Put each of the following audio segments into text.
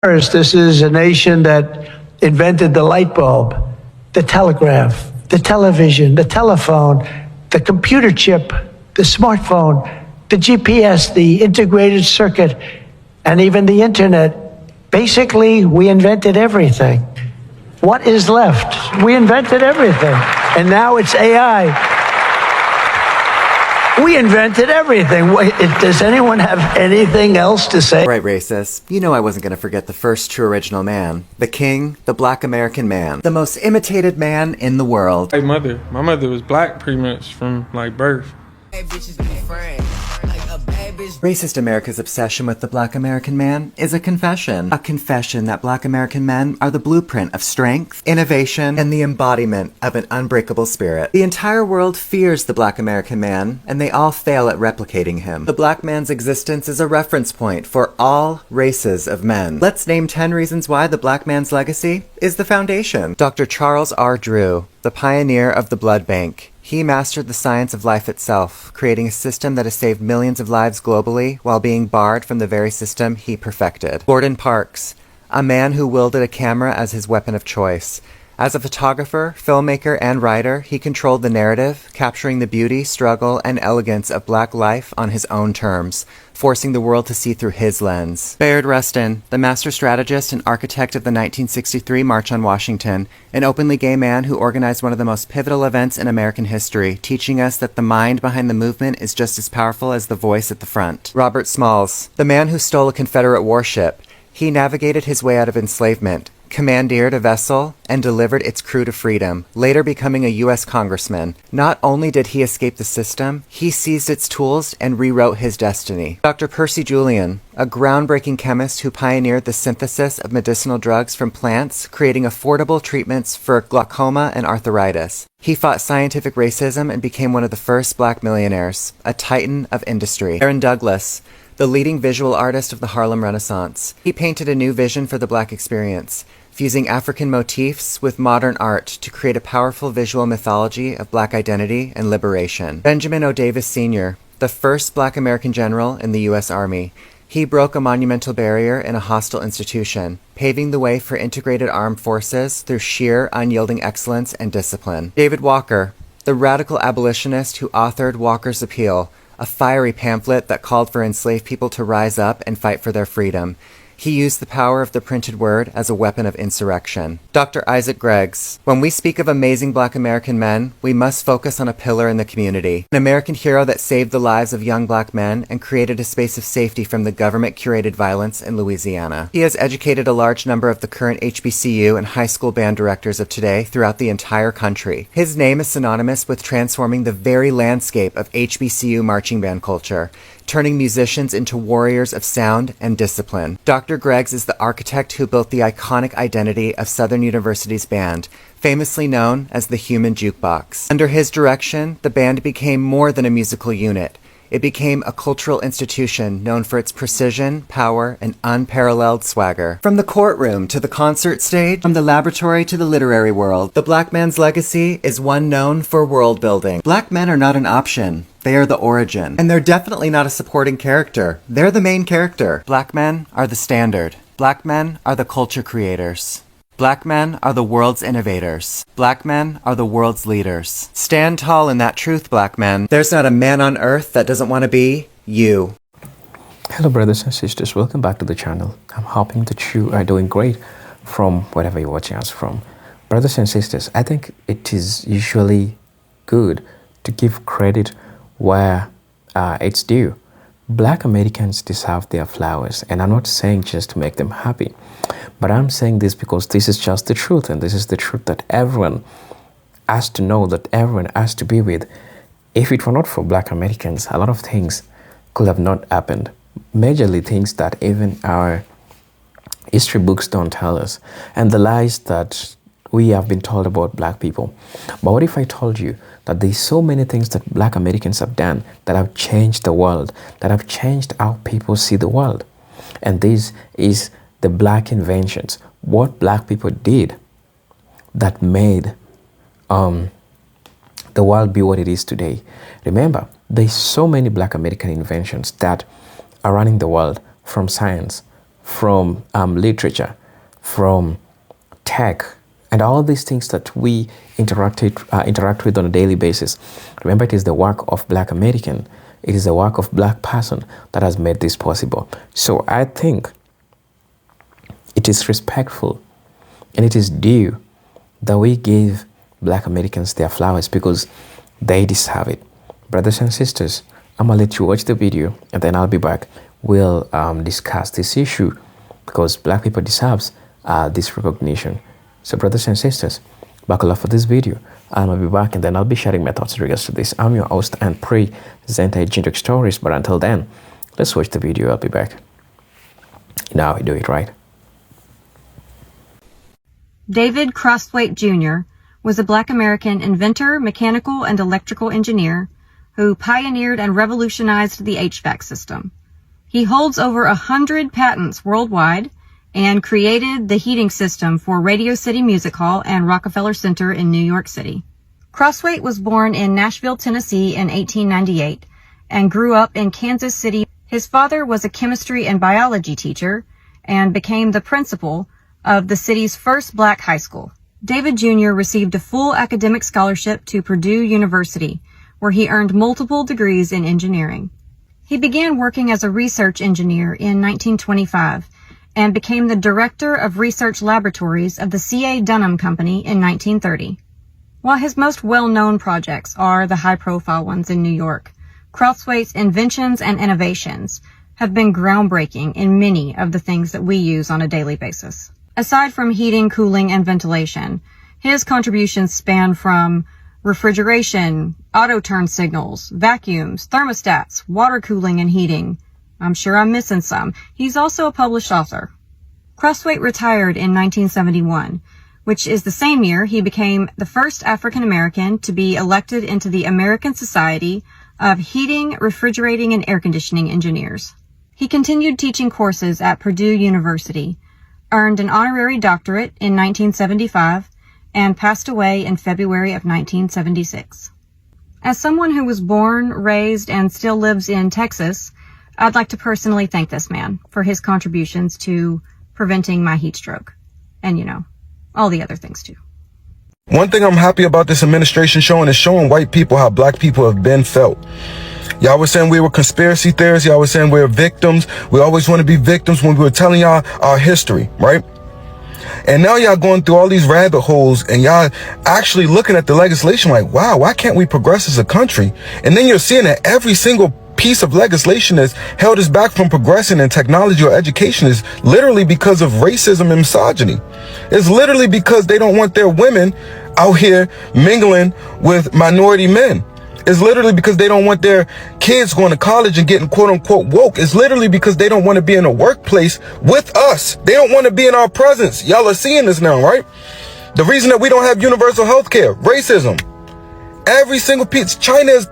First, this is a nation that invented the light bulb, the telegraph, the television, the telephone, the computer chip, the smartphone, the GPS, the integrated circuit, and even the internet. Basically, we invented everything. What is left? We invented everything. And now it's AI. We invented everything. Does anyone have anything else to say? Right, racist. You know I wasn't going to forget the first true original man. The king, the black American man. The most imitated man in the world. My mother was black pretty much from like birth. Racist America's obsession with the black American man is a confession. A confession that black American men are the blueprint of strength, innovation, and the embodiment of an unbreakable spirit. The entire world fears the black American man, and they all fail at replicating him. The black man's existence is a reference point for all races of men. Let's name 10 reasons why the black man's legacy is the foundation. Dr. Charles R. Drew, the pioneer of the blood bank. He mastered the science of life itself, creating a system that has saved millions of lives globally while being barred from the very system he perfected. Gordon Parks, a man who wielded a camera as his weapon of choice. As a photographer, filmmaker, and writer, he controlled the narrative, capturing the beauty, struggle, and elegance of black life on his own terms, forcing the world to see through his lens. Bayard Rustin, the master strategist and architect of the 1963 March on Washington, an openly gay man who organized one of the most pivotal events in American history, teaching us that the mind behind the movement is just as powerful as the voice at the front. Robert Smalls, the man who stole a Confederate warship. He navigated his way out of enslavement, commandeered a vessel, and delivered its crew to freedom, later becoming a U.S. congressman. Not only did he escape the system, he seized its tools and rewrote his destiny. Dr. Percy Julian, a groundbreaking chemist who pioneered the synthesis of medicinal drugs from plants, creating affordable treatments for glaucoma and arthritis. He fought scientific racism and became one of the first black millionaires, a titan of industry. Aaron Douglas, the leading visual artist of the Harlem Renaissance. He painted a new vision for the black experience, fusing African motifs with modern art to create a powerful visual mythology of black identity and liberation. Benjamin O. Davis Sr., the first black American general in the U.S. Army. He broke a monumental barrier in a hostile institution, paving the way for integrated armed forces through sheer, unyielding excellence and discipline. David Walker, the radical abolitionist who authored Walker's Appeal, a fiery pamphlet that called for enslaved people to rise up and fight for their freedom. He used the power of the printed word as a weapon of insurrection. Dr. Isaac Greggs. When we speak of amazing black American men, we must focus on a pillar in the community. An American hero that saved the lives of young black men and created a space of safety from the government-curated violence in Louisiana. He has educated a large number of the current HBCU and high school band directors of today throughout the entire country. His name is synonymous with transforming the very landscape of HBCU marching band culture, turning musicians into warriors of sound and discipline. Dr. Greggs is the architect who built the iconic identity of Southern University's band, famously known as the Human Jukebox. Under his direction, the band became more than a musical unit. It became a cultural institution known for its precision, power, and unparalleled swagger. From the courtroom to the concert stage, from the laboratory to the literary world, the black man's legacy is one known for world building. Black men are not an option. They are the origin. And they're definitely not a supporting character. They're the main character. Black men are the standard. Black men are the culture creators. Black men are the world's innovators. Black men are the world's leaders. Stand tall in that truth, black men. There's not a man on earth that doesn't want to be you. Hello brothers and sisters, welcome back to the channel. I'm hoping that you are doing great from wherever you're watching us from. Brothers and sisters, I think it is usually good to give credit where it's due. Black Americans deserve their flowers, and I'm not saying just to make them happy, but I'm saying this because this is just the truth, and this is the truth that everyone has to know, that everyone has to be with. If it were not for Black Americans, a lot of things could have not happened. Majorly things that even our history books don't tell us, and the lies that we have been told about black people. But what if I told you that there's so many things that Black Americans have done that have changed the world, that have changed how people see the world? And this is the black inventions, what black people did that made the world be what it is today. Remember, there's so many Black American inventions that are running the world, from science, from literature, from tech, and all these things that we interact with on a daily basis. Remember, it is the work of Black American, it is the work of Black person that has made this possible. So I think it is respectful and it is due that we give Black Americans their flowers because they deserve it. Brothers and sisters, I'm gonna let you watch the video and then I'll be back. We'll discuss this issue because Black people deserve this recognition. So brothers and sisters, buckle up for this video. I'll be back and then I'll be sharing my thoughts in regards to this. I'm your host and presenter, Generic Stories, but until then, let's watch the video. I'll be back. Now we do it right. David Crosthwaite Jr. was a Black American inventor, mechanical, and electrical engineer who pioneered and revolutionized the HVAC system. He holds over 100 patents worldwide and created the heating system for Radio City Music Hall and Rockefeller Center in New York City. Crosthwaite was born in Nashville, Tennessee in 1898 and grew up in Kansas City. His father was a chemistry and biology teacher and became the principal of the city's first Black high school. David Jr. received a full academic scholarship to Purdue University, where he earned multiple degrees in engineering. He began working as a research engineer in 1925 and became the director of research laboratories of the C.A. Dunham Company in 1930. While his most well-known projects are the high-profile ones in New York, Crosthwaite's inventions and innovations have been groundbreaking in many of the things that we use on a daily basis. Aside from heating, cooling, and ventilation, his contributions span from refrigeration, auto turn signals, vacuums, thermostats, water cooling and heating. I'm sure I'm missing some. He's also a published author. Crosthwaite retired in 1971, which is the same year he became the first African American to be elected into the American Society of Heating, Refrigerating, and Air Conditioning Engineers. He continued teaching courses at Purdue University, earned an honorary doctorate in 1975, and passed away in February of 1976. As someone who was born, raised, and still lives in Texas, I'd like to personally thank this man for his contributions to preventing my heat stroke. And, you know, all the other things too. One thing I'm happy about this administration showing is showing white people how Black people have been felt. Y'all were saying we were conspiracy theorists. Y'all were saying we were victims. We always want to be victims when we were telling y'all our history, right? And now y'all going through all these rabbit holes and y'all actually looking at the legislation like, wow, why can't we progress as a country? And then you're seeing that every single piece of legislation that's held us back from progressing in technology or education is literally because of racism and misogyny. It's literally because they don't want their women out here mingling with minority men. It's literally because they don't want their kids going to college and getting quote unquote woke. It's literally because they don't want to be in a workplace with us. They don't want to be in our presence. Y'all are seeing this now, right? The reason that we don't have universal health care, racism. Every single piece. China has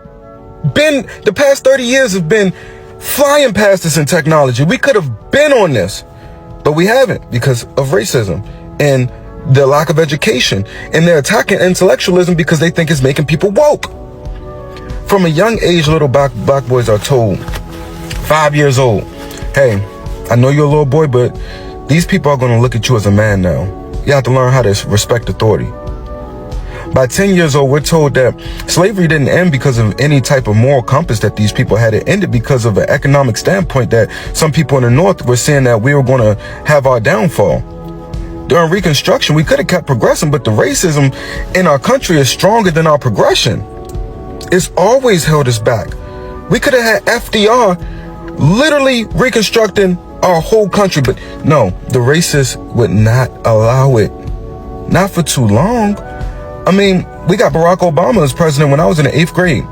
been, the past 30 years have been flying past us in technology. We could have been on this, but we haven't because of racism and the lack of education. And they're attacking intellectualism because they think it's making people woke. From a young age, little black boys are told, 5 years old, hey, I know you're a little boy, but these people are going to look at you as a man now. You have to learn how to respect authority. By 10 years old, we're told that slavery didn't end because of any type of moral compass that these people had. It ended because of an economic standpoint that some people in the North were saying that we were going to have our downfall. During Reconstruction, we could have kept progressing, but the racism in our country is stronger than our progression. It's always held us back. We could have had FDR literally reconstructing our whole country, but no, the racists would not allow it. Not for too long. I mean, we got Barack Obama as president when I was in the 8th grade.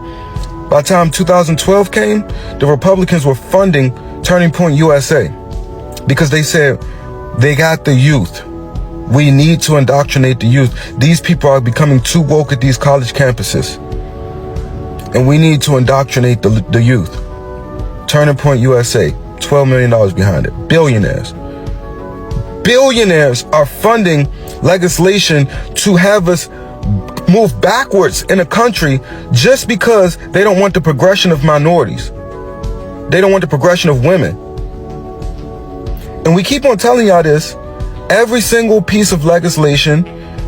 By the time 2012 came, the Republicans were funding Turning Point USA because they said they got the youth. We need to indoctrinate the youth. These people are becoming too woke at these college campuses. And we need to indoctrinate the youth. Turning Point USA, $12 million behind it. Billionaires. Billionaires are funding legislation to have us move backwards in a country just because they don't want the progression of minorities. They don't want the progression of women. And we keep on telling y'all this. Every single piece of legislation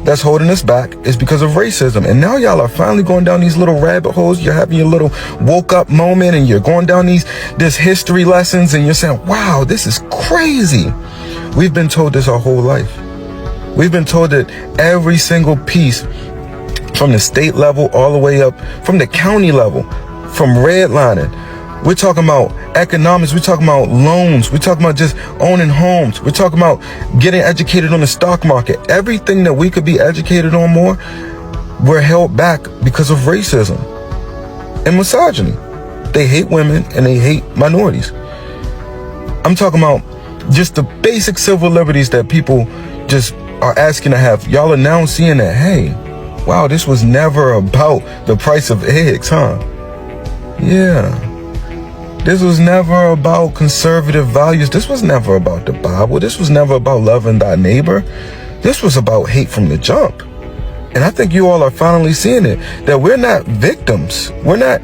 that's holding us back is because of racism. And now y'all are finally going down these little rabbit holes. You're having your little woke up moment and you're going down this history lessons and you're saying, wow, this is crazy. We've been told this our whole life. We've been told that every single piece from the state level all the way up, from the county level, from redlining. We're talking about economics. We're talking about loans. We're talking about just owning homes. We're talking about getting educated on the stock market. Everything that we could be educated on more, we're held back because of racism and misogyny. They hate women and they hate minorities. I'm talking about just the basic civil liberties that people just are asking to have. Y'all are now seeing that, hey, wow, this was never about the price of eggs, huh? Yeah. This was never about conservative values. This was never about the Bible. This was never about loving thy neighbor. This was about hate from the jump. And I think you all are finally seeing it, that we're not victims. We're not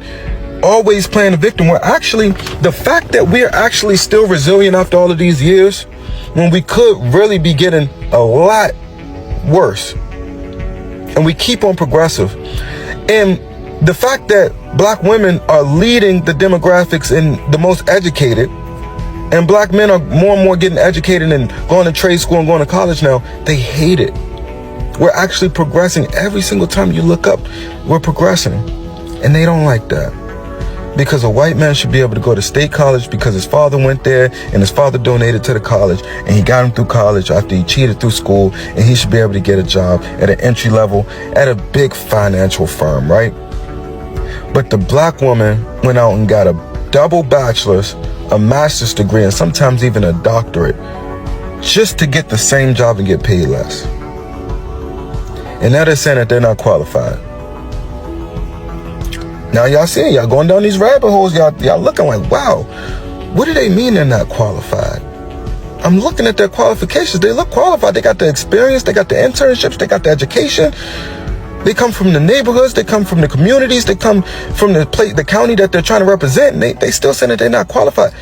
always playing the victim. We're actually, the fact that we're actually still resilient after all of these years, when we could really be getting a lot worse. And we keep on progressive. And the fact that black women are leading the demographics in the most educated, and black men are more and more getting educated and going to trade school and going to college now, they hate it. We're actually progressing. Every single time you look up, we're progressing. And they don't like that. Because a white man should be able to go to state college because his father went there and his father donated to the college and he got him through college after he cheated through school, and he should be able to get a job at an entry level at a big financial firm, right? But the black woman went out and got a double bachelor's, a master's degree, and sometimes even a doctorate just to get the same job and get paid less. And now they're saying that they're not qualified. Now y'all seeing, y'all going down these rabbit holes, y'all looking like, wow, what do they mean they're not qualified? I'm looking at their qualifications. They look qualified. They got the experience, they got the internships, they got the education. They come from the neighborhoods, they come from the communities, they come from the county that they're trying to represent, and they still saying that they're not qualified.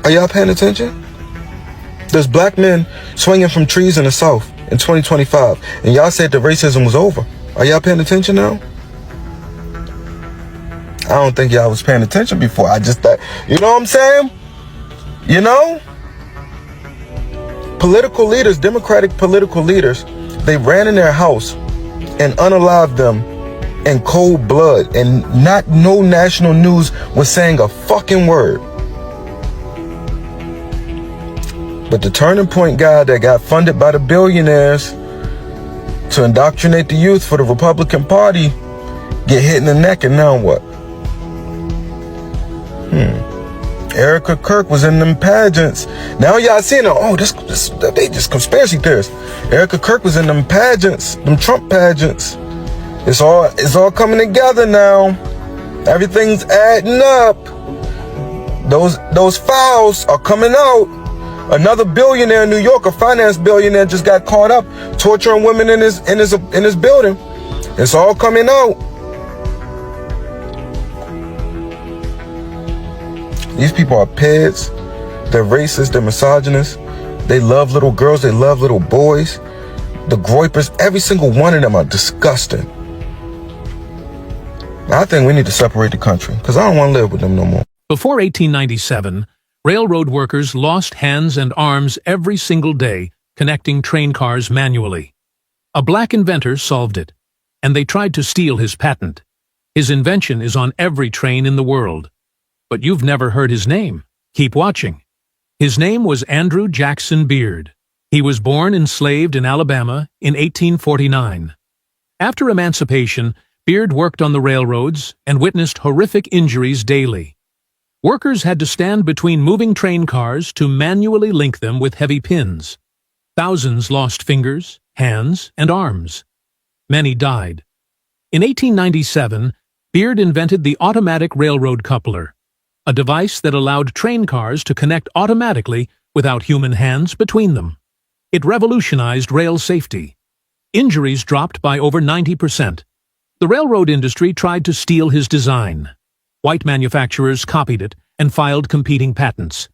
Are y'all paying attention? There's black men swinging from trees in the South in 2025, and y'all said the racism was over. Are y'all paying attention now? I don't think y'all was paying attention before. I just thought, you know what I'm saying? You know? Political leaders, Democratic political leaders, they ran in their house and unalived them in cold blood, and no national news was saying a fucking word. But the Turning Point guy that got funded by the billionaires to indoctrinate the youth for the Republican Party get hit in the neck, and now what? Erica Kirk was in them pageants. Now y'all seeing, they just conspiracy theorists. Erica Kirk was in them pageants, them Trump pageants. It's all coming together now. Everything's adding up. Those files are coming out. Another billionaire in New York, a finance billionaire, just got caught up torturing women in his building. It's all coming out. These people are pigs. They're racist. They're misogynist. They love little girls. They love little boys. The groypers, every single one of them are disgusting. I think we need to separate the country because I don't want to live with them no more. Before 1897, railroad workers lost hands and arms every single day connecting train cars manually. A black inventor solved it, and they tried to steal his patent. His invention is on every train in the world. But you've never heard his name. Keep watching. His name was Andrew Jackson Beard. He was born enslaved in Alabama in 1849. After emancipation, Beard worked on the railroads and witnessed horrific injuries daily. Workers had to stand between moving train cars to manually link them with heavy pins. Thousands lost fingers, hands, and arms. Many died. In 1897, Beard invented the automatic railroad coupler, a device that allowed train cars to connect automatically without human hands between them. It revolutionized rail safety. Injuries dropped by over 90%. The railroad industry tried to steal his design. White manufacturers copied it and filed competing patents.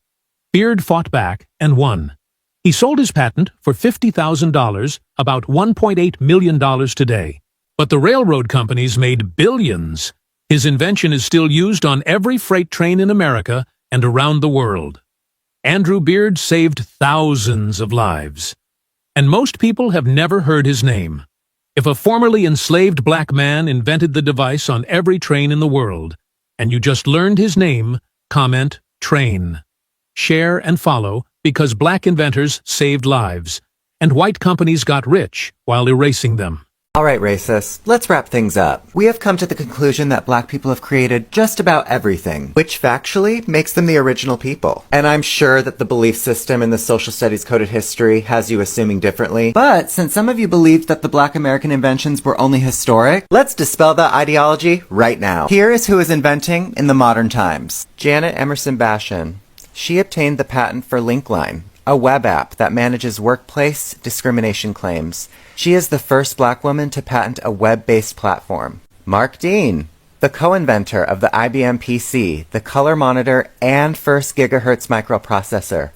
Beard fought back and won. He sold his patent for $50,000, about $1.8 million today. But the railroad companies made billions. His invention is still used on every freight train in America and around the world. Andrew Beard saved thousands of lives. And most people have never heard his name. If a formerly enslaved black man invented the device on every train in the world, and you just learned his name, comment train. Share and follow because black inventors saved lives, and white companies got rich while erasing them. All right, racists, let's wrap things up. We have come to the conclusion that black people have created just about everything, which factually makes them the original people. And I'm sure that the belief system in the social studies coded history has you assuming differently. But since some of you believed that the black American inventions were only historic, let's dispel that ideology right now. Here is who is inventing in the modern times. Janet Emerson Bashan. She obtained the patent for Linkline, a web app that manages workplace discrimination claims. She is the first black woman to patent a web-based platform. Mark Dean, the co-inventor of the IBM PC, the color monitor, and first gigahertz microprocessor.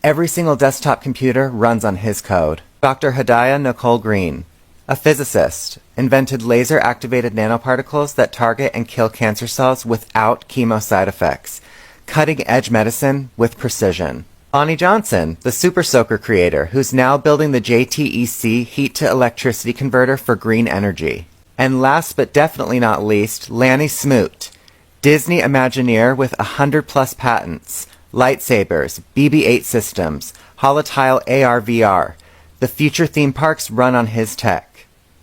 Every single desktop computer runs on his code. Dr. Hadiah Nicole Green, a physicist, invented laser-activated nanoparticles that target and kill cancer cells without chemo side effects. Cutting-edge medicine with precision. Bonnie Johnson, the Super Soaker creator, who's now building the JTEC heat-to-electricity converter for green energy. And last but definitely not least, Lanny Smoot, Disney Imagineer with 100+ patents, lightsabers, BB-8 systems, Holotile AR/VR. The future theme parks run on his tech.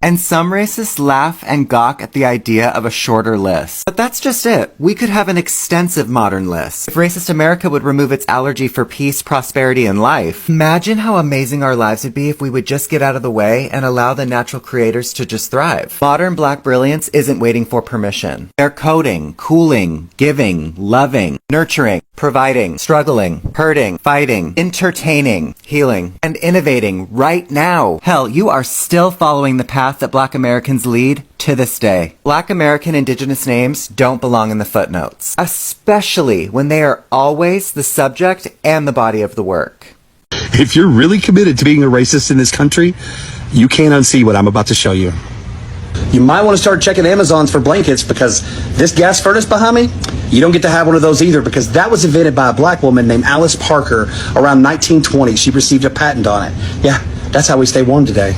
And some racists laugh and gawk at the idea of a shorter list. But that's just it. We could have an extensive modern list. If racist America would remove its allergy for peace, prosperity, and life, imagine how amazing our lives would be if we would just get out of the way and allow the natural creators to just thrive. Modern black brilliance isn't waiting for permission. They're coding, cooling, giving, loving, nurturing, providing, struggling, hurting, fighting, entertaining, healing, and innovating right now. Hell, you are still following the path that black Americans lead to this day. Black American indigenous names don't belong in the footnotes, especially when they are always the subject and the body of the work. If you're really committed to being a racist in this country, you can't unsee what I'm about to show you. You might want to start checking Amazons for blankets, because this gas furnace behind me, you don't get to have one of those either, because that was invented by a black woman named Alice Parker around 1920. She received a patent on it. Yeah, that's how we stay warm today.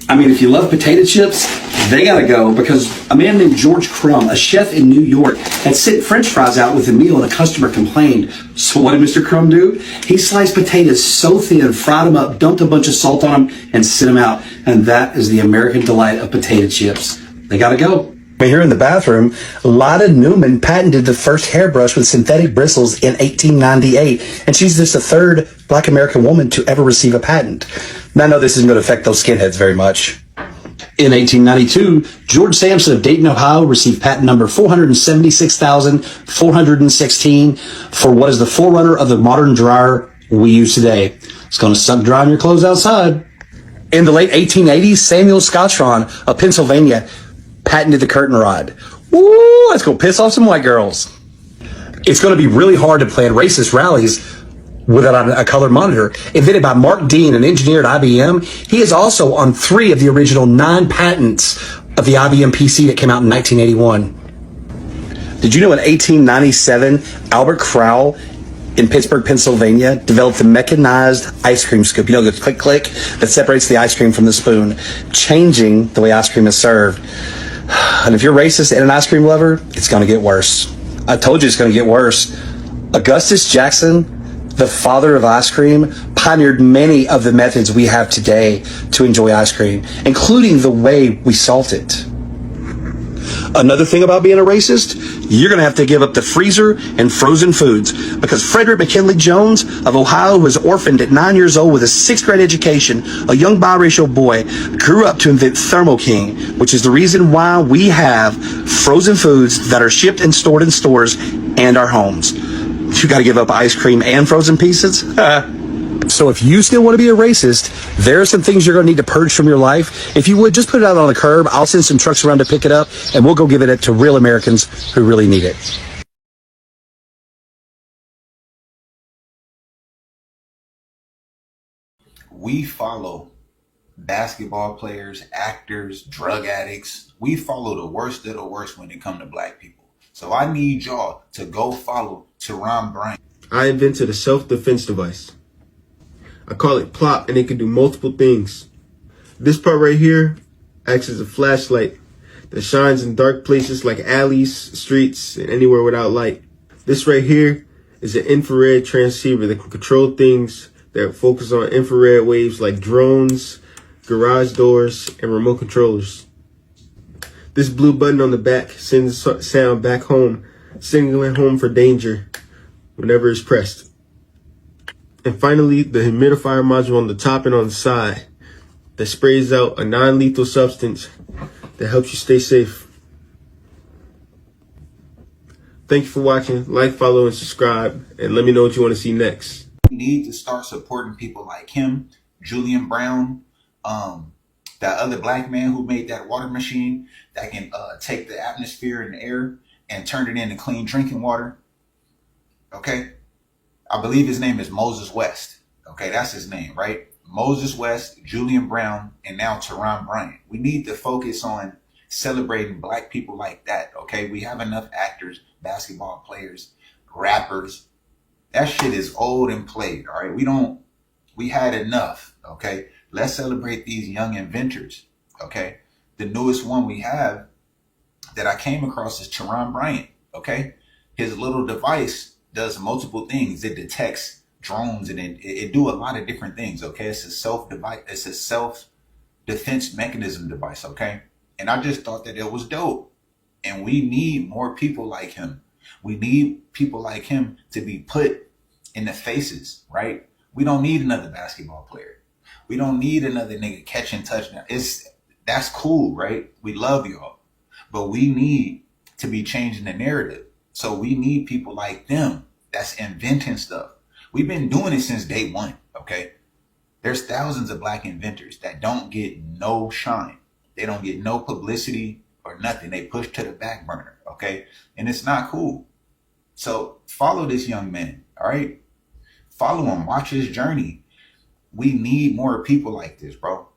I mean, if you love potato chips, they gotta go, because a man named George Crumb, a chef in New York, had sent French fries out with a meal and a customer complained. So what did Mr. Crumb do? He sliced potatoes so thin, fried them up, dumped a bunch of salt on them, and sent them out. And that is the American delight of potato chips. They gotta go. Here in the bathroom, Lotta Newman patented the first hairbrush with synthetic bristles in 1898, and she's just the third black American woman to ever receive a patent. Now, I know this isn't going to affect those skinheads very much. In 1892, George Sampson of Dayton, Ohio, received patent number 476,416 for what is the forerunner of the modern dryer we use today. It's going to suck drying your clothes outside. In the late 1880s, Samuel Scotron of Pennsylvania patented the curtain rod. Woo, let's go piss off some white girls. It's going to be really hard to plan racist rallies without a color monitor. Invented by Mark Dean, an engineer at IBM, he is also on 3 of the original 9 patents of the IBM PC that came out in 1981. Did you know in 1897, Albert Crowell in Pittsburgh, Pennsylvania, developed the mechanized ice cream scoop? You know, the click-click that separates the ice cream from the spoon, changing the way ice cream is served. And if you're racist and an ice cream lover, it's going to get worse. I told you it's going to get worse. Augustus Jackson, the father of ice cream, pioneered many of the methods we have today to enjoy ice cream, including the way we salt it. Another thing about being a racist, you're going to have to give up the freezer and frozen foods, because Frederick McKinley Jones of Ohio, who was orphaned at 9 years old with a 6th grade education, a young biracial boy, grew up to invent Thermo King, which is the reason why we have frozen foods that are shipped and stored in stores and our homes. You got to give up ice cream and frozen pieces? So if you still want to be a racist, there are some things you're going to need to purge from your life. If you would, just put it out on the curb. I'll send some trucks around to pick it up, and we'll go give it to real Americans who really need it. we follow basketball players, actors, drug addicts. We follow the worst of the worst when it comes to black people. So I need y'all to go follow Terron Brown. I invented a self-defense device. I call it Plop, and it can do multiple things. This part right here acts as a flashlight that shines in dark places like alleys, streets, and anywhere without light. This right here is an infrared transceiver that can control things that focus on infrared waves like drones, garage doors, and remote controllers. This blue button on the back sends sound back home, signaling home for danger whenever it's pressed. And finally, the humidifier module on the top and on the side that sprays out a non-lethal substance that helps you stay safe. Thank you for watching. Like, follow, and subscribe, and let me know what you want to see next. We need to start supporting people like him, Julian Brown, that other black man who made that water machine that can take the atmosphere and the air and turn it into clean drinking water. Okay? I believe his name is Moses West. Okay, that's his name, right? Moses West, Julian Brown, and now Terron Brown. We need to focus on celebrating black people like that, okay? We have enough actors, basketball players, rappers. That shit is old and played, all right? We had enough, okay? Let's celebrate these young inventors, okay? The newest one we have that I came across is Terron Brown, okay? His little device does multiple things. It detects drones and it do a lot of different things, okay? It's a self-defense mechanism device, okay? And I just thought that it was dope. And we need more people like him. We need people like him to be put in the faces, right? We don't need another basketball player. We don't need another nigga catching touchdown. That's cool, right? We love y'all. But we need to be changing the narrative. So we need people like them that's inventing stuff. We've been doing it since day one, okay? There's thousands of black inventors that don't get no shine. They don't get no publicity or nothing. They push to the back burner, okay? And it's not cool. So follow this young man, all right? Follow him, watch his journey. We need more people like this, bro.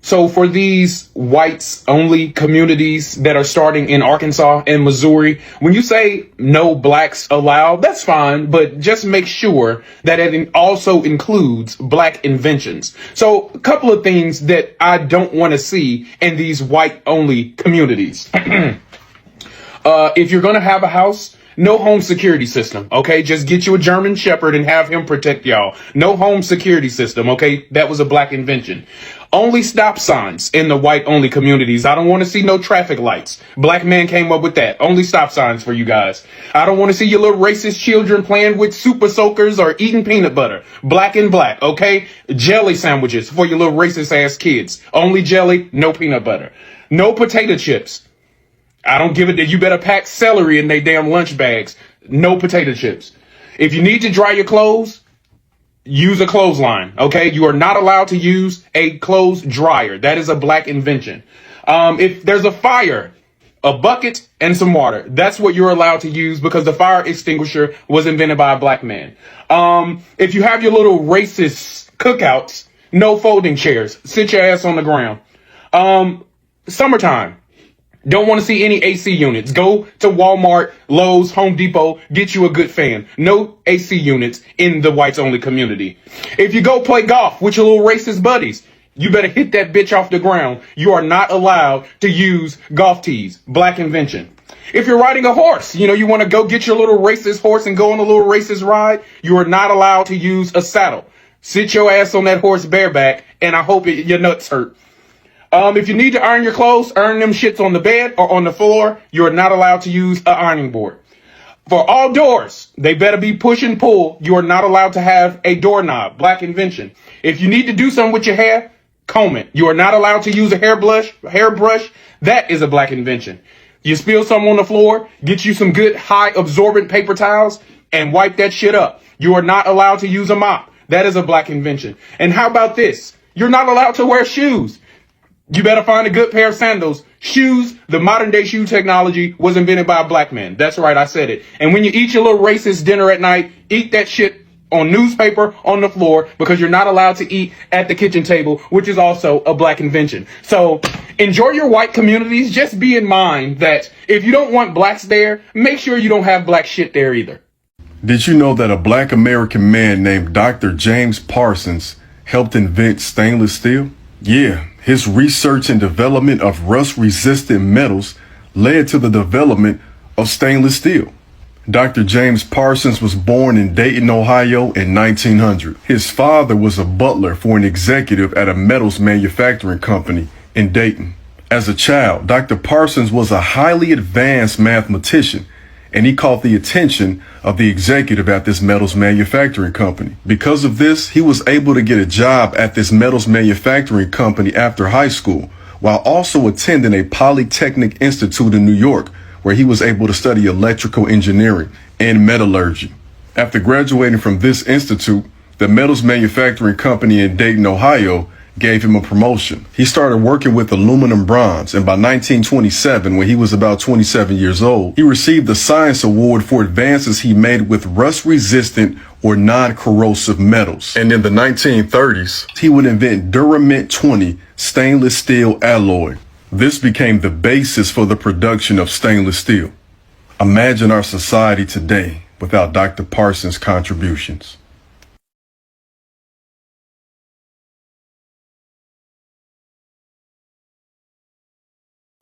So for these whites only communities that are starting in Arkansas and Missouri, when you say no blacks allowed, that's fine, but just make sure that it also includes black inventions. So a couple of things that I don't want to see in these white only communities. If you're going to have a house, no home security system, okay? Just get you a German Shepherd and have him protect y'all. No home security system, okay? That was a black invention. Only stop signs in the white-only communities. I don't want to see no traffic lights. Black man came up with that. Only stop signs for you guys. I don't want to see your little racist children playing with super soakers or eating peanut butter. Black and black, okay? Jelly sandwiches for your little racist-ass kids. Only jelly, no peanut butter. No potato chips. I don't give it that. You better pack celery in they damn lunch bags. No potato chips. If you need to dry your clothes, use a clothesline, okay? You are not allowed to use a clothes dryer. That is a black invention. If there's a fire, a bucket and some water, that's what you're allowed to use because the fire extinguisher was invented by a black man. If you have your little racist cookouts, no folding chairs. Sit your ass on the ground. Summertime. Don't want to see any AC units. Go to Walmart, Lowe's, Home Depot, get you a good fan. No AC units in the whites only community. If you go play golf with your little racist buddies, you better hit that bitch off the ground. You are not allowed to use golf tees. Black invention. If you're riding a horse, you want to go get your little racist horse and go on a little racist ride, you are not allowed to use a saddle. Sit your ass on that horse bareback, and I hope your nuts hurt. If you need to iron your clothes, iron them shits on the bed or on the floor. You are not allowed to use an ironing board. For all doors, they better be push and pull. You are not allowed to have a doorknob. Black invention. If you need to do something with your hair, comb it. You are not allowed to use a hairbrush. That is a black invention. You spill something on the floor, get you some good high absorbent paper towels and wipe that shit up. You are not allowed to use a mop. That is a black invention. And how about this? You're not allowed to wear shoes. You better find a good pair of sandals. Shoes, the modern day shoe technology was invented by a black man. That's right, I said it. And when you eat your little racist dinner at night, eat that shit on newspaper on the floor because you're not allowed to eat at the kitchen table, which is also a black invention. So enjoy your white communities. Just be in mind that if you don't want blacks there, make sure you don't have black shit there either. Did you know that a black American man named Dr. James Parsons helped invent stainless steel? Yeah, his research and development of rust-resistant metals led to the development of stainless steel. Dr. James Parsons was born in Dayton, Ohio in 1900. His father was a butler for an executive at a metals manufacturing company in Dayton. As a child, Dr. Parsons was a highly advanced mathematician, and he caught the attention of the executive at this metals manufacturing company. Because of this, he was able to get a job at this metals manufacturing company after high school, while also attending a Polytechnic Institute in New York, where he was able to study electrical engineering and metallurgy. After graduating from this institute, the metals manufacturing company in Dayton, Ohio, gave him a promotion. He started working with aluminum bronze, and by 1927, when he was about 27 years old, he received the Science Award for advances he made with rust-resistant or non-corrosive metals. And in the 1930s, he would invent Durament 20 stainless steel alloy. This became the basis for the production of stainless steel. Imagine our society today without Dr. Parsons' contributions.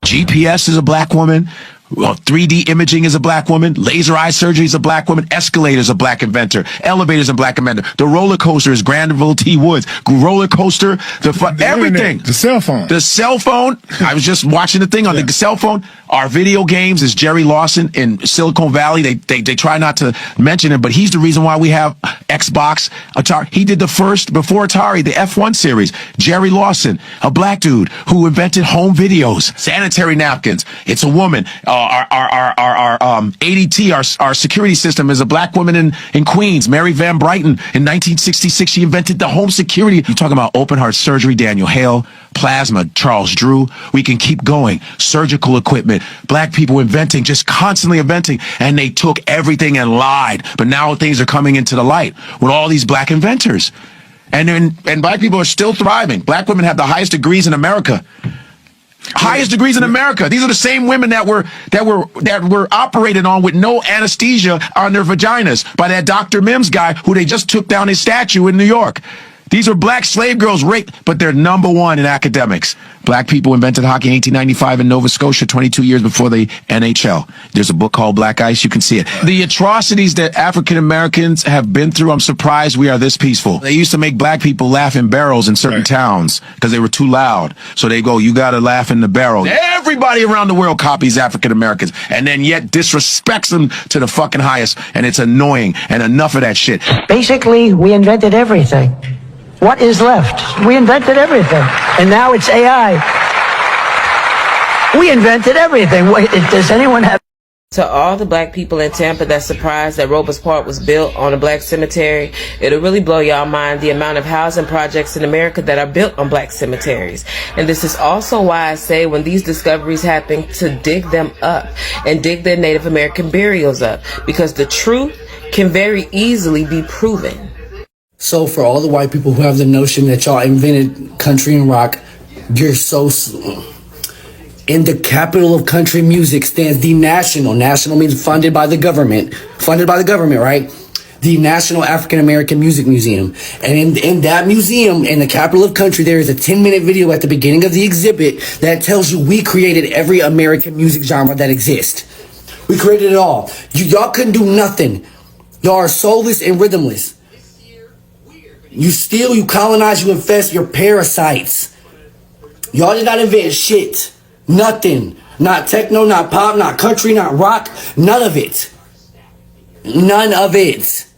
GPS is a black woman. 3D imaging is a black woman. Laser eye surgery is a black woman. Escalator is a black inventor. Elevator is a black inventor. The roller coaster is Granville T. Woods. Roller coaster, everything. The cell phone. The cell phone. I was just watching the thing on the cell phone. Our video games is Jerry Lawson in Silicon Valley. They try not to mention him, but he's the reason why we have Xbox, Atari. He did the first, before Atari, the F1 series. Jerry Lawson, a black dude who invented home videos, sanitary napkins. It's a woman. Our ADT, our security system, is a black woman in Queens, Mary Van Brighton. In 1966, she invented the home security. You're talking about open heart surgery, Daniel Hale, plasma, Charles Drew. We can keep going. Surgical equipment, black people inventing, just constantly inventing, and they took everything and lied. But now things are coming into the light with all these black inventors. And black people are still thriving. Black women have the highest degrees in America. Highest degrees in America. These are the same women that were operated on with no anesthesia on their vaginas by that Dr. Mims guy who they just took down his statue in New York. These are black slave girls raped, but they're number one in academics. Black people invented hockey in 1895 in Nova Scotia, 22 years before the NHL. There's a book called Black Ice. You can see it. The atrocities that African Americans have been through, I'm surprised we are this peaceful. They used to make black people laugh in barrels in certain towns because they were too loud. So they go, you got to laugh in the barrel. Everybody around the world copies African Americans and then yet disrespects them to the fucking highest. And it's annoying. And enough of that shit. Basically, we invented everything. What is left? We invented everything. And now it's AI. We invented everything. Wait, does anyone have... To all the black people in Tampa that's surprised that Robles Park was built on a black cemetery, it'll really blow y'all mind the amount of housing projects in America that are built on black cemeteries. And this is also why I say when these discoveries happen to dig them up and dig their Native American burials up, because the truth can very easily be proven. So for all the white people who have the notion that y'all invented country and rock, you're so in the capital of country music stands the National. National means funded by the government. Funded by the government, right? The National African American Music Museum. And in that museum, in the capital of country, there is a 10-minute video at the beginning of the exhibit that tells you we created every American music genre that exists. We created it all. Y'all couldn't do nothing. Y'all are soulless and rhythmless. You steal, you colonize, you infest, you're parasites. Y'all did not invent shit. Nothing. Not techno, not pop, not country, not rock. None of it. None of it.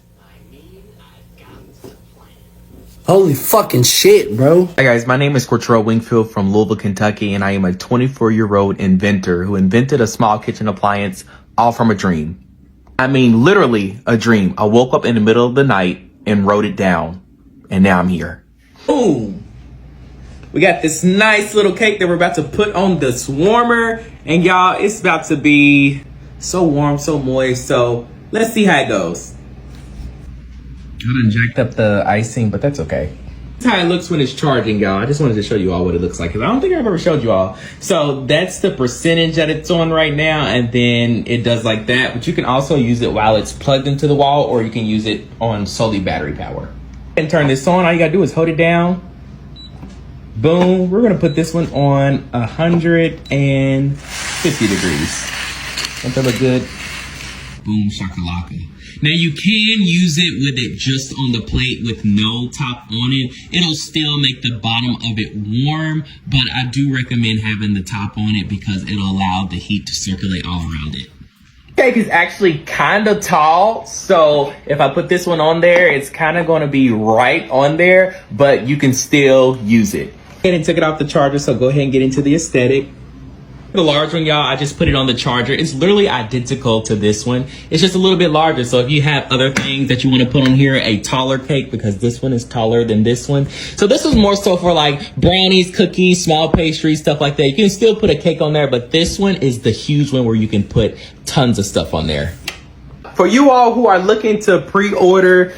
Holy fucking shit, bro. Hi guys, my name is Cortrell Wingfield from Louisville, Kentucky, and I am a 24-year-old inventor who invented a small kitchen appliance all from a dream. I mean, literally a dream. I woke up in the middle of the night and wrote it down. And now I'm here. Boom. We got this nice little cake that we're about to put on the swarmer. And y'all, it's about to be so warm, so moist. So let's see how it goes. I done jacked up the icing, but that's okay. That's how it looks when it's charging, y'all. I just wanted to show you all what it looks like, because I don't think I've ever showed you all. So that's the percentage that it's on right now, and then it does like that. But you can also use it while it's plugged into the wall, or you can use it on solely battery power. And turn this on, all you gotta do is hold it down. Boom. We're gonna put this one on 150 degrees. Don't that look good? Boom shakalaka. Now you can use it with it just on the plate with no top on it. It'll still make the bottom of it warm, but I do recommend having the top on it because it'll allow the heat to circulate all around it. Cake is actually kind of tall, so if I put this one on there, it's kind of going to be right on there, but you can still use it. And took it off the charger, so go ahead and get into the aesthetic. The large one, y'all, I just put it on the charger. It's literally identical to this one. It's just a little bit larger. So if you have other things that you want to put on here, a taller cake, because this one is taller than this one. So this is more so for like brownies, cookies, small pastries, stuff like that. You can still put a cake on there, but this one is the huge one where you can put tons of stuff on there. For you all who are looking to pre-order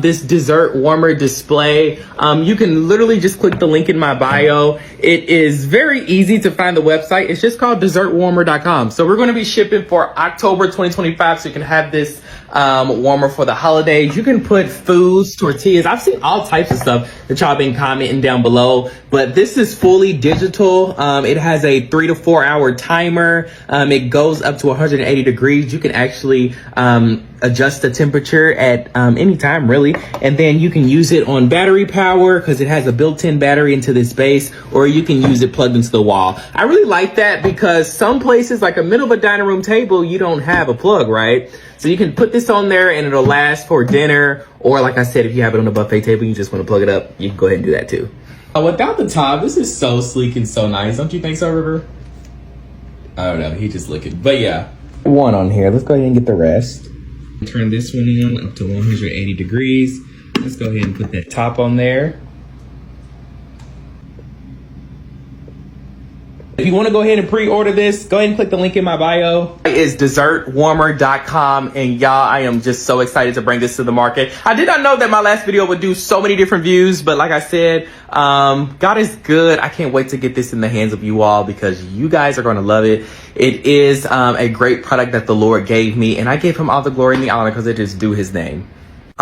this dessert warmer display, you can literally just click the link in my bio. It is very easy to find the website. It's just called dessertwarmer.com. So we're going to be shipping for October 2025, so you can have this warmer for the holidays. You can put foods, tortillas. I've seen all types of stuff that y'all been commenting down below, but this is fully digital. It has a 3 to 4 hour timer. It goes up to 180 degrees. You can actually adjust the temperature at any time, really. And then you can use it on battery power because it has a built-in battery into this base, or you can use it plugged into the wall. I really like that because some places, like a middle of a dining room table, you don't have a plug, right? So you can put this on there and it'll last for dinner, or like I said, if you have it on a buffet table, you just want to plug it up, you can go ahead and do that too. Without the top, this is so sleek and so nice. Don't you think so, River? I don't know, he just looking. But yeah, one on here. Let's go ahead and get the rest. Turn this one on up to 180 degrees. Let's go ahead and put that top on there. If you want to go ahead and pre-order this, go ahead and click the link in my bio. It is dessertwarmer.com, and y'all, I am just so excited to bring this to the market. I did not know that my last video would do so many different views, but like I said, God is good. I can't wait to get this in the hands of you all because you guys are going to love it. It is a great product that the Lord gave me, and I give him all the glory and the honor because it is due his name.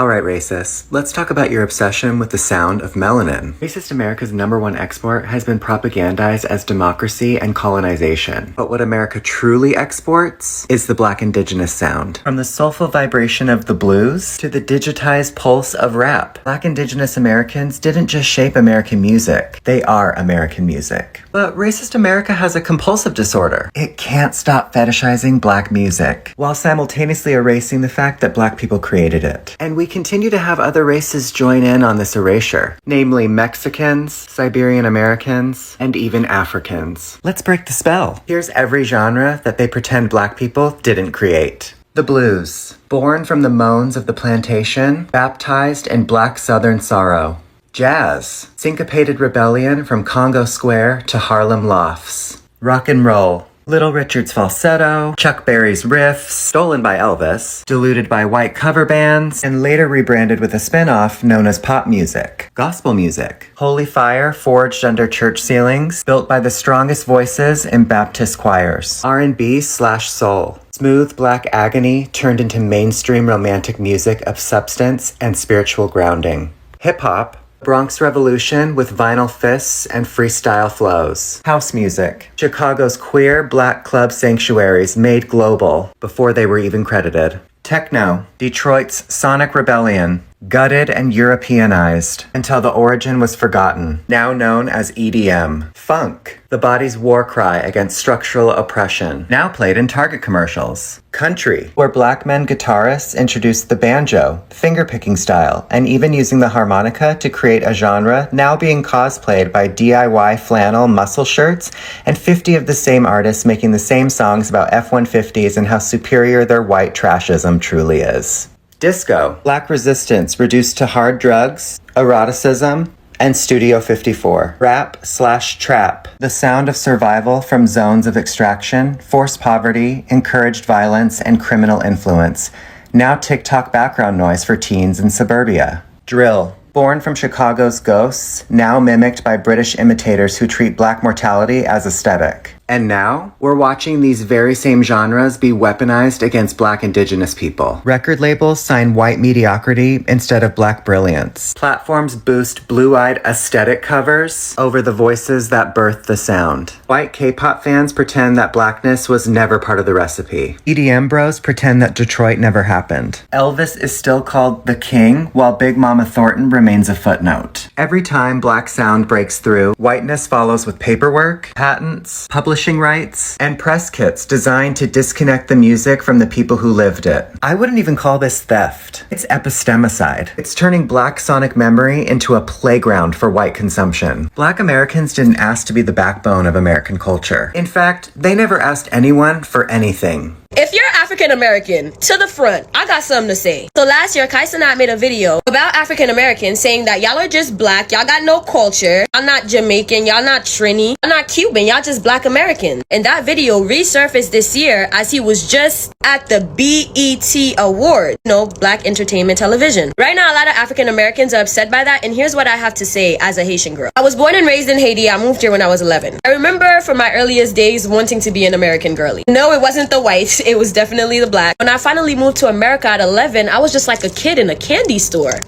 Alright, racists, let's talk about your obsession with the sound of melanin. Racist America's #1 export has been propagandized as democracy and colonization. But what America truly exports is the Black indigenous sound. From the soulful vibration of the blues to the digitized pulse of rap, Black indigenous Americans didn't just shape American music, they are American music. But racist America has a compulsive disorder. It can't stop fetishizing Black music, while simultaneously erasing the fact that Black people created it. And we continue to have other races join in on this erasure, namely Mexicans, Siberian Americans, and even Africans. Let's break the spell. Here's every genre that they pretend Black people didn't create. The blues, born from the moans of the plantation, baptized in Black Southern sorrow. Jazz, syncopated rebellion from Congo Square to Harlem Lofts. Rock and roll, Little Richard's falsetto, Chuck Berry's riffs, stolen by Elvis, diluted by white cover bands, and later rebranded with a spin-off known as pop music. Gospel music, holy fire forged under church ceilings, built by the strongest voices in Baptist choirs. R&B/soul, smooth Black agony turned into mainstream romantic music of substance and spiritual grounding. Hip-hop, Bronx Revolution with vinyl fists and freestyle flows. House music, Chicago's queer Black club sanctuaries made global before they were even credited. Techno, Detroit's sonic rebellion, gutted and Europeanized until the origin was forgotten, now known as EDM. Funk, the body's war cry against structural oppression, now played in Target commercials. Country, where Black men guitarists introduced the banjo, fingerpicking style, and even using the harmonica to create a genre now being cosplayed by DIY flannel muscle shirts, and 50 of the same artists making the same songs about F-150s and how superior their white trashism truly is. Disco, Black resistance reduced to hard drugs, eroticism, and Studio 54. Rap/trap, the sound of survival from zones of extraction, forced poverty, encouraged violence, and criminal influence. Now TikTok background noise for teens in suburbia. Drill. Born from Chicago's ghosts, now mimicked by British imitators who treat black mortality as aesthetic. And now, we're watching these very same genres be weaponized against black indigenous people. Record labels sign white mediocrity instead of black brilliance. Platforms boost blue-eyed aesthetic covers over the voices that birthed the sound. White K-pop fans pretend that blackness was never part of the recipe. EDM bros pretend that Detroit never happened. Elvis is still called the king, while Big Mama Thornton remains a footnote. Every time black sound breaks through, whiteness follows with paperwork, patents, publishing rights, and press kits designed to disconnect the music from the people who lived it. I wouldn't even call this theft. It's epistemicide. It's turning black sonic memory into a playground for white consumption. Black Americans didn't ask to be the backbone of American culture. In fact, they never asked anyone for anything. If you're African American, to the front, I got something to say. So last year, Kaisa and I made a video about African Americans saying that y'all are just black, y'all got no culture, y'all not Jamaican, y'all not Trini, y'all not Cuban, y'all just black American. And that video resurfaced this year as he was just at the BET Award, Black Entertainment Television. Right now, a lot of African Americans are upset by that, and here's what I have to say as a Haitian girl. I was born and raised in Haiti. I moved here when I was 11. I remember from my earliest days wanting to be an American girly. No, it wasn't the whites. It was definitely the black. When I finally moved to America at 11, I was just like a kid in a candy store.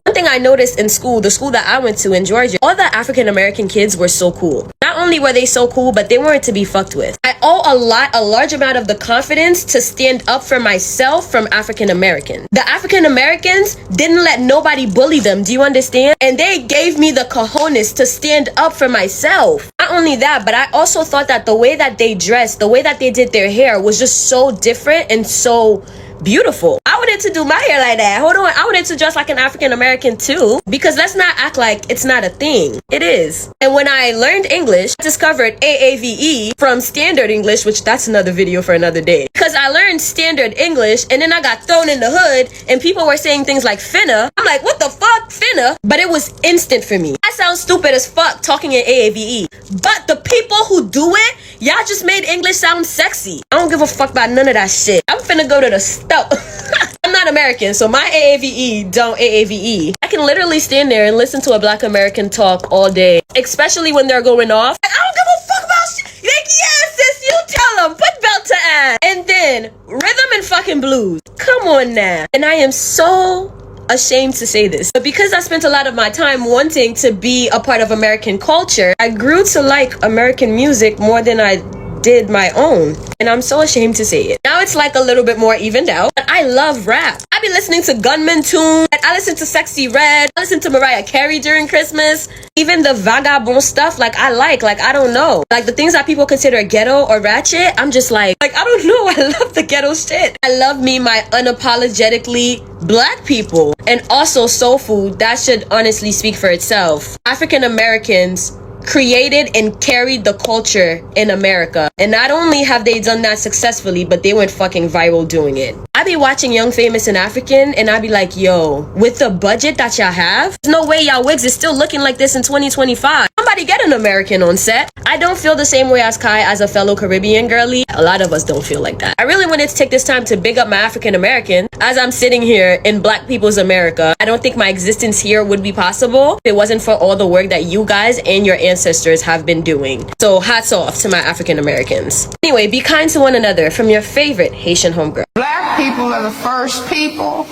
One thing I noticed in school, the school that I went to in Georgia, all the African American kids were so cool. Not only were they so cool, but they weren't to be fucked with. I owe a large amount of the confidence to stand up for myself from African Americans. The African Americans didn't let nobody bully them, do you understand? And they gave me the cojones to stand up for myself. Not only that, but I also thought that the way that they dressed, the way that they did their hair was just so different and so beautiful. I wanted to do my hair like that. Hold on. I wanted to dress like an African American too, because let's not act like it's not a thing. It is. And when I learned English, I discovered AAVE from standard English, which that's another video for another day. Because I learned standard English and then I got thrown in the hood and people were saying things like finna. I'm like, what the fuck, finna? But it was instant for me. I sound stupid as fuck talking in AAVE. But the people who do it, y'all just made English sound sexy. I don't give a fuck about none of that shit. I'm finna go to the store. I'm not American, so my AAVE don't AAVE. I can literally stand there and listen to a black American talk all day, especially when they're going off. I don't give a fuck about shit. Like, yes, sis, you tell them. Put belt to ass. And then rhythm and fucking blues. Come on now. And I am so ashamed to say this, but because I spent a lot of my time wanting to be a part of American culture, I grew to like American music more than I did my own, and I'm so ashamed to say it. Now it's like a little bit more evened out, but I love rap. I be listening to Gunman Tune, I listen to Sexy Red, I listen to Mariah Carey during Christmas, even the vagabond stuff, I don't know. Like the things that people consider ghetto or ratchet, I'm just like I don't know, I love the ghetto shit. I love me my unapologetically black people, and also soul food, that should honestly speak for itself. African Americans created and carried the culture in America. And not only have they done that successfully, but they went fucking viral doing it. I be watching Young, Famous, and African, and I be like, yo, with the budget that y'all have, there's no way y'all wigs is still looking like this in 2025. Somebody get an American on set. I don't feel the same way as Kai as a fellow Caribbean girly. A lot of us don't feel like that. I really wanted to take this time to big up my African American as I'm sitting here in Black People's America. I don't think my existence here would be possible if it wasn't for all the work that you guys and your ancestors have been doing. So hats off to my African Americans. Anyway, be kind to one another from your favorite Haitian homegirl. Black people are the first people.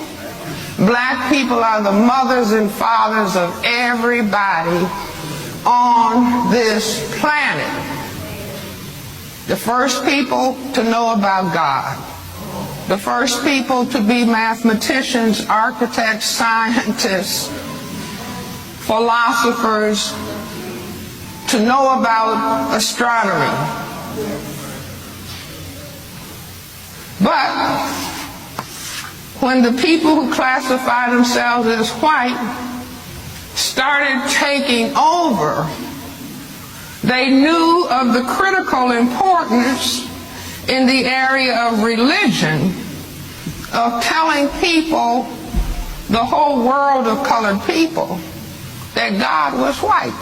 Black people are the mothers and fathers of everybody on this planet. The first people to know about God. The first people to be mathematicians, architects, scientists, philosophers, to know about astronomy. But when the people who classify themselves as white started taking over, they knew of the critical importance in the area of religion of telling people, the whole world of colored people, that God was white.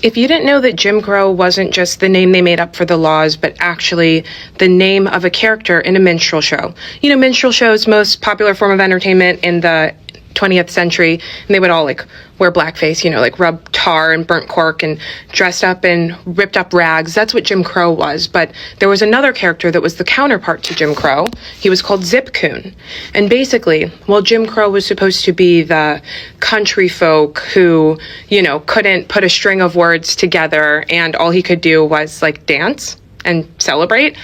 If you didn't know that Jim Crow wasn't just the name they made up for the laws, but actually the name of a character in a minstrel show. You know, minstrel shows, most popular form of entertainment in the 20th century, and they would all like wear blackface, you know, like rub tar and burnt cork and dressed up in ripped up rags. That's what Jim Crow was. But there was another character that was the counterpart to Jim Crow. He was called Zip Coon. And basically, while Jim Crow was supposed to be the country folk who, you know, couldn't put a string of words together and all he could do was like dance and celebrate,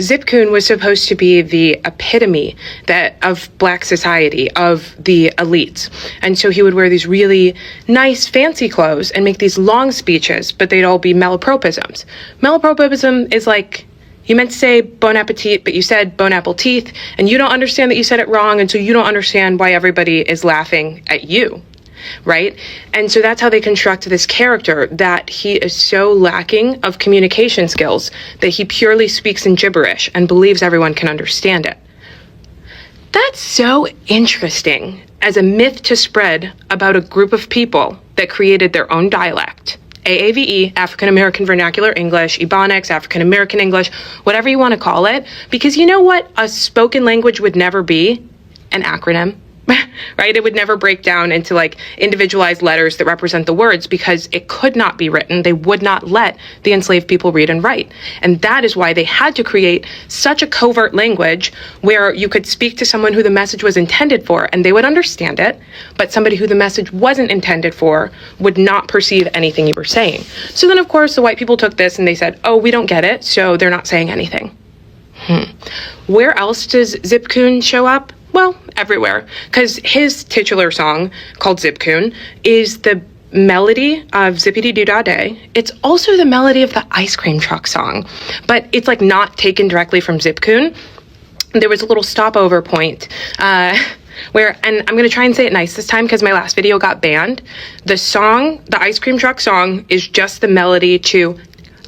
Zip Coon was supposed to be the epitome of black society, of the elites. And so he would wear these really nice, fancy clothes and make these long speeches, but they'd all be malapropisms. Malapropism is like, you meant to say bon appetit, but you said bon apple teeth, and you don't understand that you said it wrong, and so you don't understand why everybody is laughing at you. Right? And so that's how they construct this character, that he is so lacking of communication skills that he purely speaks in gibberish and believes everyone can understand it. That's so interesting as a myth to spread about a group of people that created their own dialect. AAVE, African American Vernacular English, Ebonics, African American English, whatever you want to call it, because you know what a spoken language would never be? An acronym. Right? It would never break down into like individualized letters that represent the words because it could not be written. They would not let the enslaved people read and write. And that is why they had to create such a covert language where you could speak to someone who the message was intended for and they would understand it, but somebody who the message wasn't intended for would not perceive anything you were saying. So then, of course, the white people took this and they said, oh, we don't get it, so they're not saying anything. Where else does Zip Coon show up? Well, everywhere, because his titular song, called Zip Coon, is the melody of Zippity-Doo-Dah-Day. It's also the melody of the ice cream truck song, but it's like not taken directly from Zip Coon. There was a little stopover point where, and I'm going to try and say it nice this time because my last video got banned. The song, the ice cream truck song, is just the melody to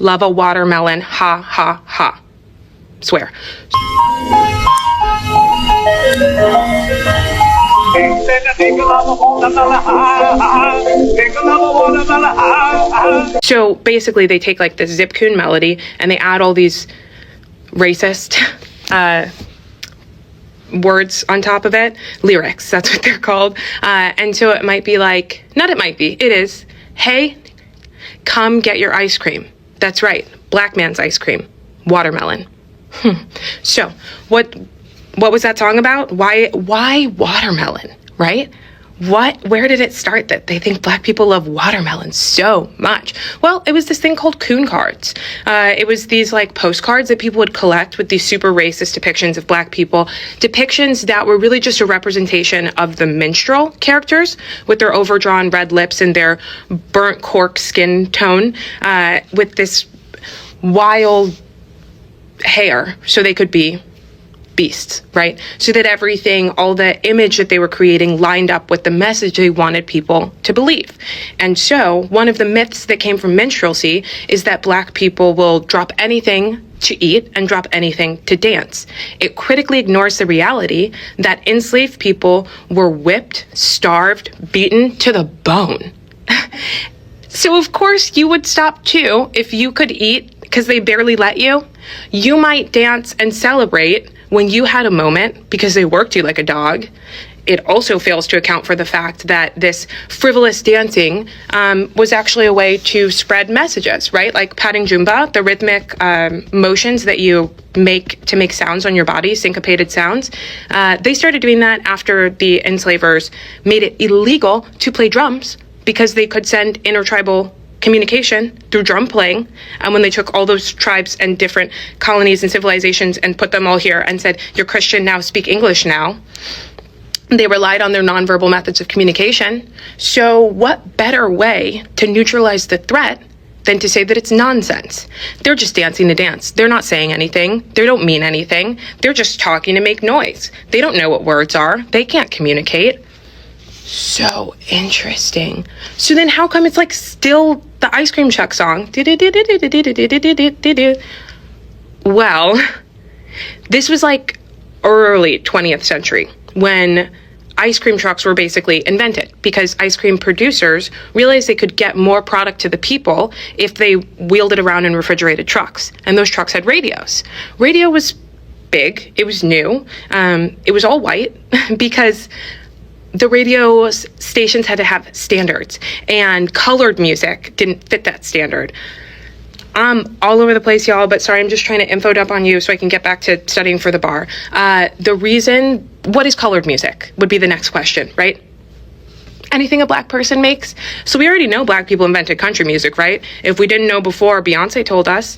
Love a Watermelon, Ha, Ha, Ha. Swear. So basically they take like this Zip Coon melody and they add all these racist words on top of it. Lyrics, that's what they're called. And so it might be like, not it might be, it is, hey, come get your ice cream. That's right, black man's ice cream, watermelon. So what was that song about? Why watermelon, right? Where did it start that they think black people love watermelon so much? Well, it was this thing called coon cards. It was these like postcards that people would collect with these super racist depictions of black people, depictions that were really just a representation of the minstrel characters with their overdrawn red lips and their burnt cork skin tone, with this wild hair so they could be beasts, right? So that everything, all the image that they were creating lined up with the message they wanted people to believe. And so one of the myths that came from minstrelsy is that black people will drop anything to eat and drop anything to dance. It critically ignores the reality that enslaved people were whipped, starved, beaten to the bone. So of course you would stop too if you could eat because they barely let you. You might dance and celebrate when you had a moment because they worked you like a dog. It also fails to account for the fact that this frivolous dancing was actually a way to spread messages, right? Like patting Jumba, the rhythmic motions that you make to make sounds on your body, syncopated sounds. They started doing that after the enslavers made it illegal to play drums because they could send intertribal communication through drum playing. And when they took all those tribes and different colonies and civilizations and put them all here and said, you're Christian now, speak English now, they relied on their nonverbal methods of communication. So what better way to neutralize the threat than to say that it's nonsense? They're just dancing to dance. They're not saying anything. They don't mean anything. They're just talking to make noise. They don't know what words are. They can't communicate. So interesting. So then how come it's like still the ice cream truck song? Well, this was like early 20th century when ice cream trucks were basically invented because ice cream producers realized they could get more product to the people if they wheeled it around in refrigerated trucks. And those trucks had radios. Radio was big. It was new. It was all white because the radio stations had to have standards, and colored music didn't fit that standard. I'm all over the place, y'all, but sorry, I'm just trying to info dump on you so I can get back to studying for the bar. The reason, what is colored music would be the next question, right? Anything a black person makes? So we already know black people invented country music, right? If we didn't know before, Beyonce told us.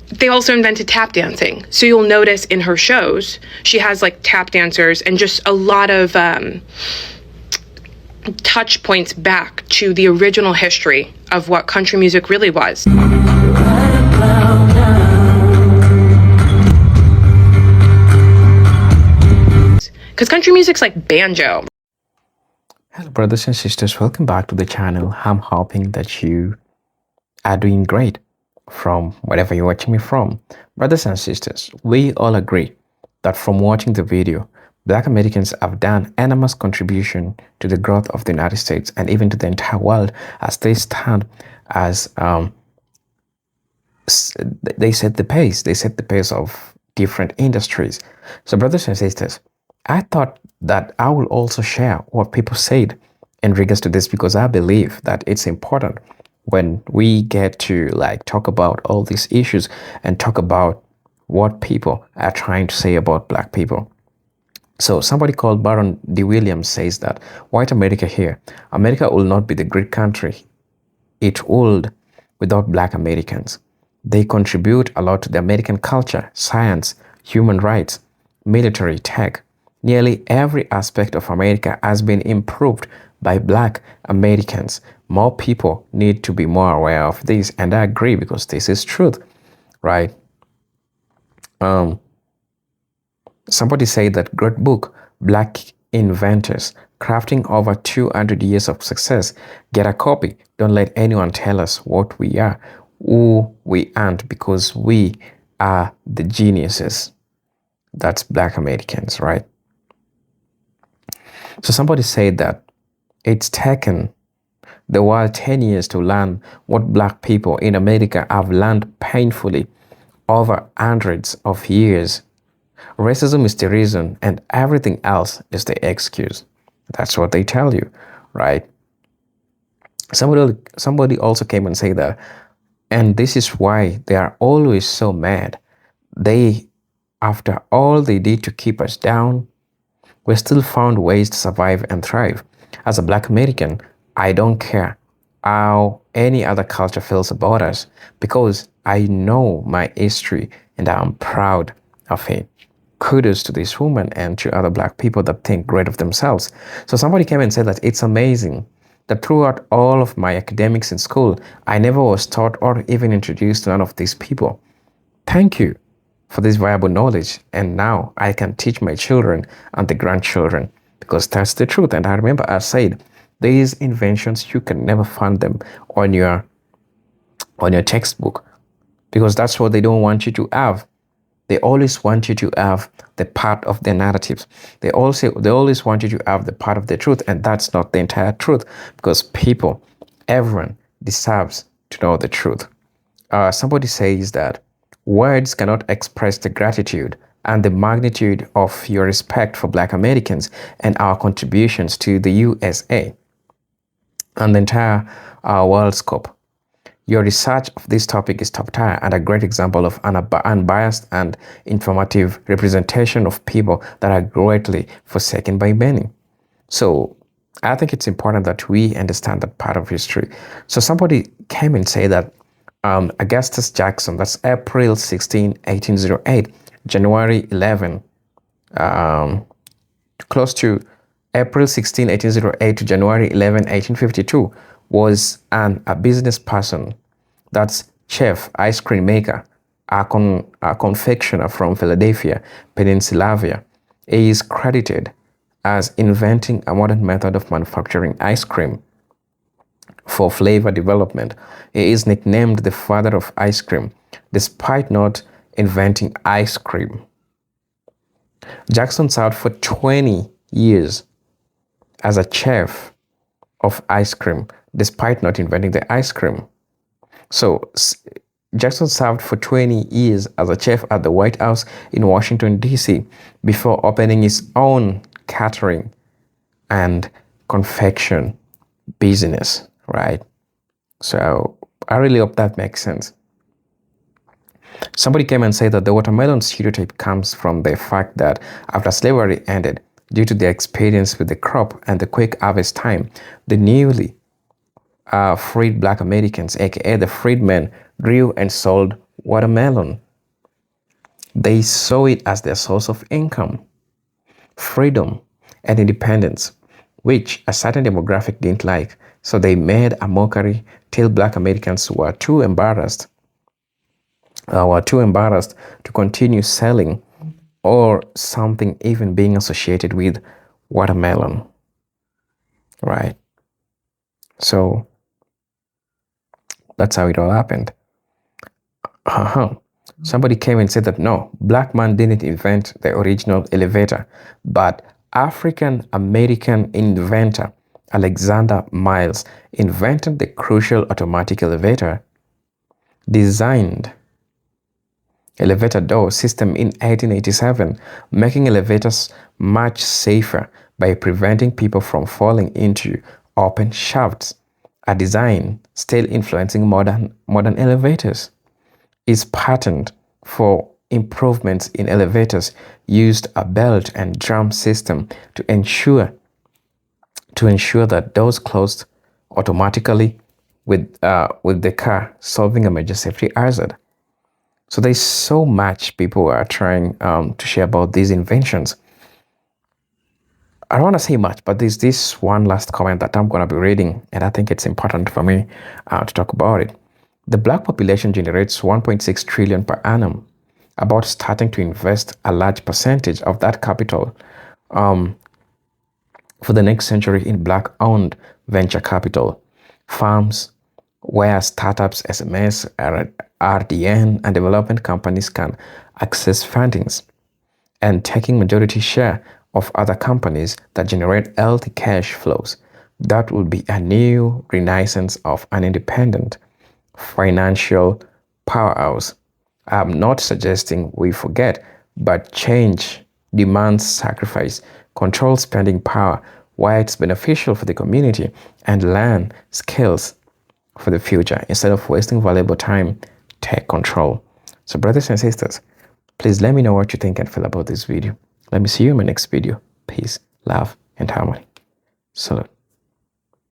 They also invented tap dancing. So you'll notice in her shows, she has like tap dancers and just a lot of touch points back to the original history of what country music really was. Because country music's like banjo. Hello brothers and sisters, welcome back to the channel. I'm hoping that you are doing great from wherever you're watching me from. Brothers and sisters, we all agree that from watching the video, Black Americans have done enormous contribution to the growth of the United States and even to the entire world, as they stand as they set the pace of different industries. So brothers and sisters, I thought that I will also share what people said in regards to this, because I believe that it's important when we get to like talk about all these issues and talk about what people are trying to say about black people. So somebody called Baron D. Williams says that white America here, America will not be the great country it would without black Americans. They contribute a lot to the American culture, science, human rights, military, tech. Nearly every aspect of America has been improved by black Americans. More people need to be more aware of this, and I agree, because this is truth, right? Somebody said that great book, Black Inventors, crafting over 200 years of success. Get a copy. Don't let anyone tell us what we are, who we aren't, because we are the geniuses. That's black Americans, right? So somebody said that it's taken the world 10 years to learn what black people in America have learned painfully over hundreds of years. Racism is the reason, and everything else is the excuse. That's what they tell you, right? Somebody also came and said that, and this is why they are always so mad. They, after all they did to keep us down, we still found ways to survive and thrive. As a black American, I don't care how any other culture feels about us, because I know my history and I'm proud of it. Kudos to this woman and to other black people that think great of themselves. So somebody came and said that it's amazing that throughout all of my academics in school, I never was taught or even introduced to none of these people. Thank you for this valuable knowledge, and now I can teach my children and the grandchildren, because that's the truth. And I remember I said, these inventions, you can never find them on your textbook, because that's what they don't want you to have. They always want you to have the part of their narratives. They always want you to have the part of the truth, and that's not the entire truth, because everyone deserves to know the truth. Somebody says that words cannot express the gratitude and the magnitude of your respect for black Americans and our contributions to the USA and the entire world scope. Your research of this topic is top tier and a great example of an unbiased and informative representation of people that are greatly forsaken by many. So I think it's important that we understand that part of history. So somebody came and said that Augustus Jackson, that's April 16, 1808, January 11, close to April 16, 1808 to January 11, 1852, was a business person. That's chef, ice cream maker, a confectioner from Philadelphia, Pennsylvania. He is credited as inventing a modern method of manufacturing ice cream for flavor development. He is nicknamed the father of ice cream, despite not inventing ice cream. Jackson served for 20 years as a chef of ice cream, despite not inventing the ice cream. So Jackson served for 20 years as a chef at the White House in Washington, D.C., before opening his own catering and confection business, right? So I really hope that makes sense. Somebody came and said that the watermelon stereotype comes from the fact that after slavery ended, due to their experience with the crop and the quick harvest time, the newly freed Black Americans, aka the freedmen, grew and sold watermelon. They saw it as their source of income, freedom, and independence, which a certain demographic didn't like. So they made a mockery till Black Americans were too embarrassed to continue selling or something even being associated with watermelon, right? So that's how it all happened. Somebody came and said that no, Black man didn't invent the original elevator, but African American inventor Alexander Miles invented the crucial automatic elevator, designed elevator door system in 1887, making elevators much safer by preventing people from falling into open shafts, a design still influencing modern elevators. His patent for improvements in elevators used a belt and drum system to ensure that doors closed automatically with the car, solving a major safety hazard. So there's so much people are trying to share about these inventions. I don't want to say much, but there's this one last comment that I'm going to be reading, and I think it's important for me to talk about it. The Black population generates 1.6 trillion per annum, about starting to invest a large percentage of that capital for the next century in Black-owned venture capital, firms where startups, SMS, RDN, and development companies can access fundings, and taking majority share of other companies that generate healthy cash flows. That will be a new renaissance of an independent financial powerhouse. I'm not suggesting we forget, but change demands sacrifice, control spending power where it's beneficial for the community, and learn skills for the future. Instead of wasting valuable time, take control. So brothers and sisters, please let me know what you think and feel about this video. Let me see you in my next video. Peace, love, and harmony. Salute.